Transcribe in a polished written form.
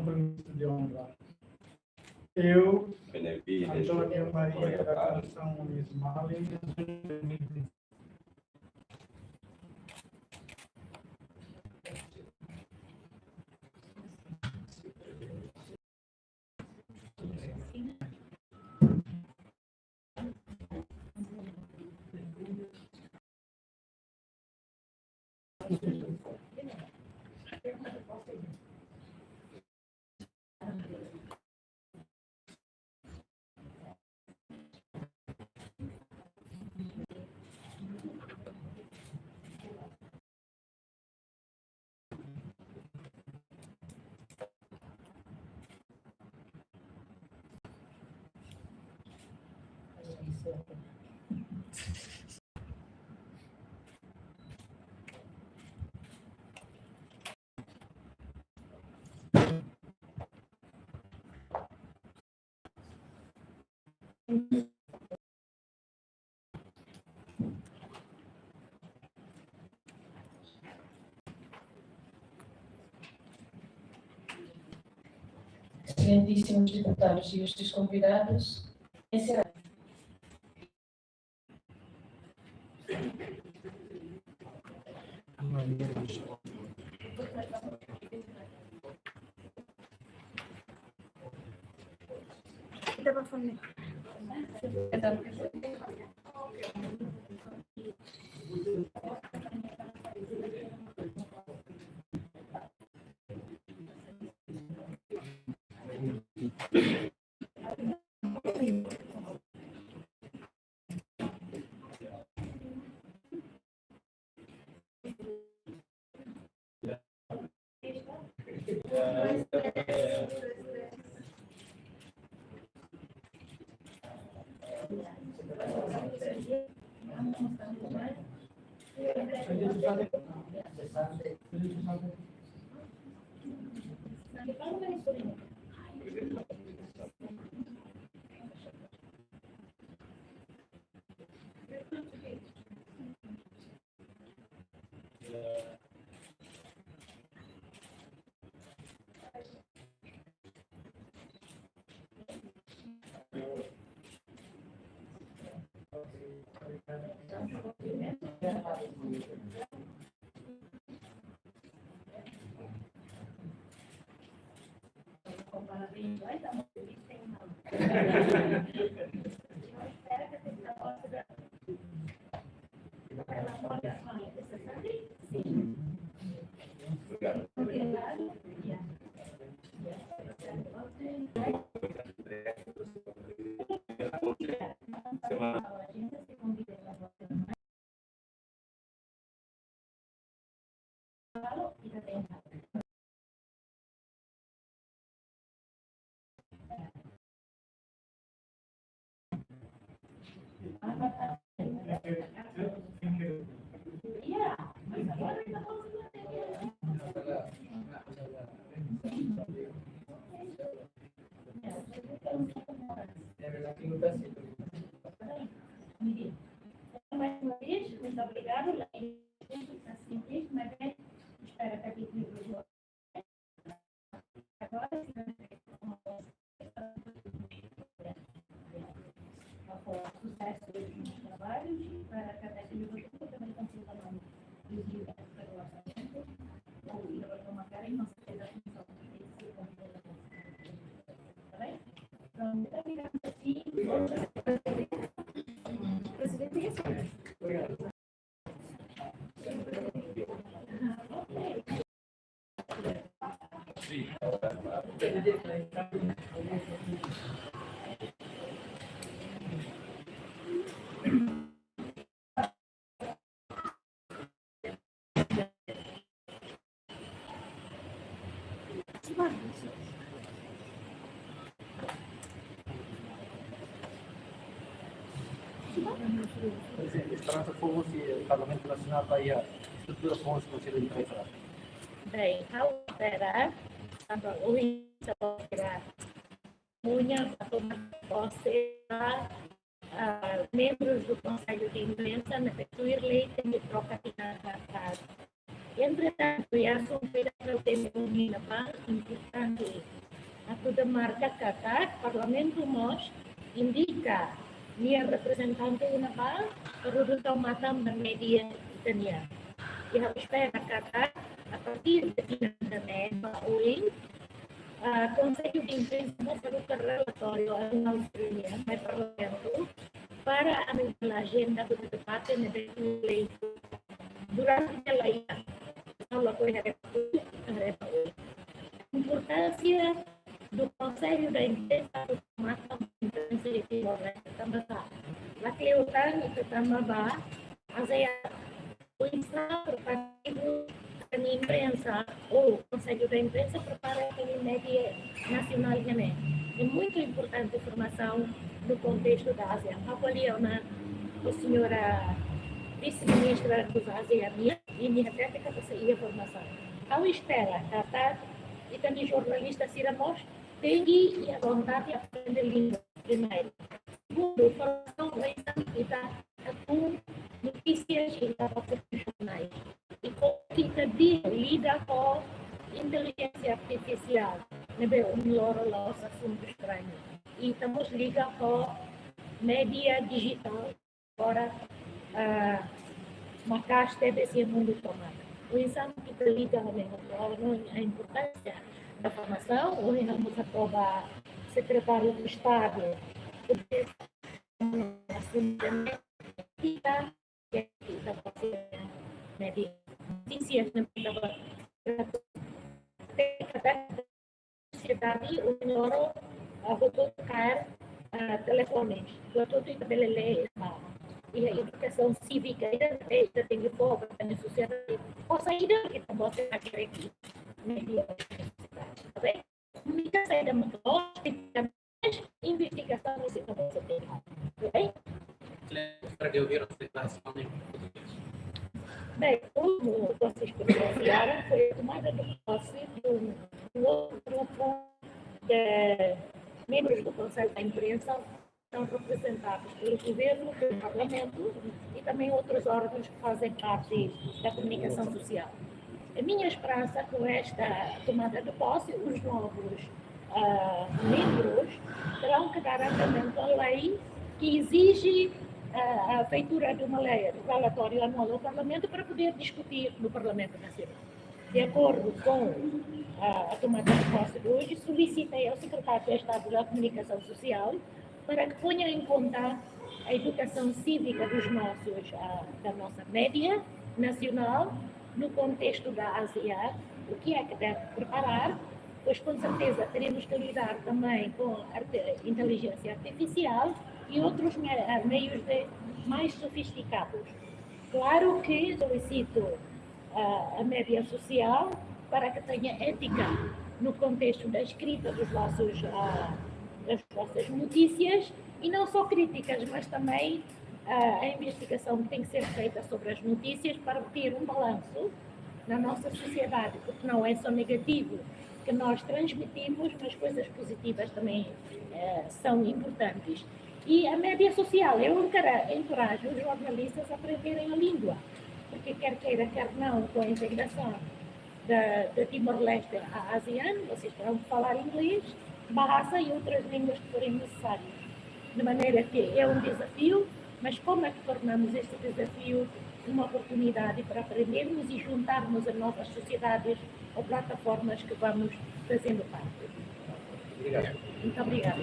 compromisso de honra. Eu, Antônio Maria da Canção Muniz Mali, Excelentíssimos deputados e os convidados, encerramos. Mais uma vez, muito obrigada. Espero que a gente agora sucesso dos trabalhos e para que a gente também consiga inclusive para o orçamento ou para uma cara e não se fez a função tá bem? Então, muito obrigada assim. Presidente, obrigado. Esperança Fogo, se o Parlamento Nacional vai a estrutura com o Conselho de Treasury. Bem, ao esperar, a Luísa será Munha, a tomar posse, membros do Conselho de Imprensa, na Shirley, tem de troca final. Entretanto, e assunto para o tema importante da marca Qatar, Parlamento MOS, indica minha representante na base para o matam da média italiana. E a espera Qatar, a partir de financiamento, o Conselho de Imprensa para o relatório anual do Parlamento para a agenda do debate no leito durante a lei. A importância do Conselho da Imprensa para o matam da imprensa de Timor-Leste também. A Cleutan e Tamabá, o Estado partido da imprensa ou o Conselho da Imprensa prepara a média nacional também. É muito importante a formação no contexto da ASEAN. Avaliana, a senhora vice-ministra dos ASEAN e minha técnica para sair a formação. Ao espera, Qatar e também jornalista Ciramos tem a vontade de aprender língua primeiro. Segundo, formação com notícias e jornais. E como que lida com inteligência artificial, melhor os assuntos estranhos. E estamos ligando com mídia digital para marcar desse mundo tomado. O exame que liga a importância da formação, hoje vamos aprovar o secretário do Estado, notícias na sociedade, o melhor vou tocar telefones, vou ler e a educação cívica ainda tem fogo na sociedade, posso ainda que você está aqui, tá bem? Comunicação da metodologia, investigação você tem, tá bem? Para ouvir a declaração em português. Bem, como vocês presenciaram, foi a tomada de posse de um outro grupo de membros do Conselho da Imprensa, são representados pelo Governo, pelo Parlamento e também outros órgãos que fazem parte da comunicação social. A minha esperança com esta tomada de posse, os novos membros terão que dar andamento à lei que exige a feitura de uma lei, de relatório anual ao Parlamento para poder discutir no Parlamento Nacional. De acordo com a tomada de posse de hoje, solicitei ao Secretário de Estado da Comunicação Social para que ponha em conta a educação cívica da nossa média nacional no contexto da ASEAN, o que é que deve preparar, pois com certeza teremos que lidar também com a inteligência artificial e outros meios mais sofisticados. Claro que solicito a média social para que tenha ética no contexto da escrita das vossas notícias e não só críticas, mas também a investigação que tem que ser feita sobre as notícias para ter um balanço na nossa sociedade, porque não é só negativo que nós transmitimos, mas coisas positivas também são importantes. E a média social, eu encorajo os jornalistas a aprenderem a língua, porque quer queira, quer não, com a integração da Timor-Leste à ASEAN, vocês terão que falar inglês, Bahasa e outras línguas que forem necessárias. De maneira que é um desafio, mas como é que tornamos este desafio uma oportunidade para aprendermos e juntarmos a novas sociedades ou plataformas que vamos fazendo parte? Obrigado. Muito obrigada.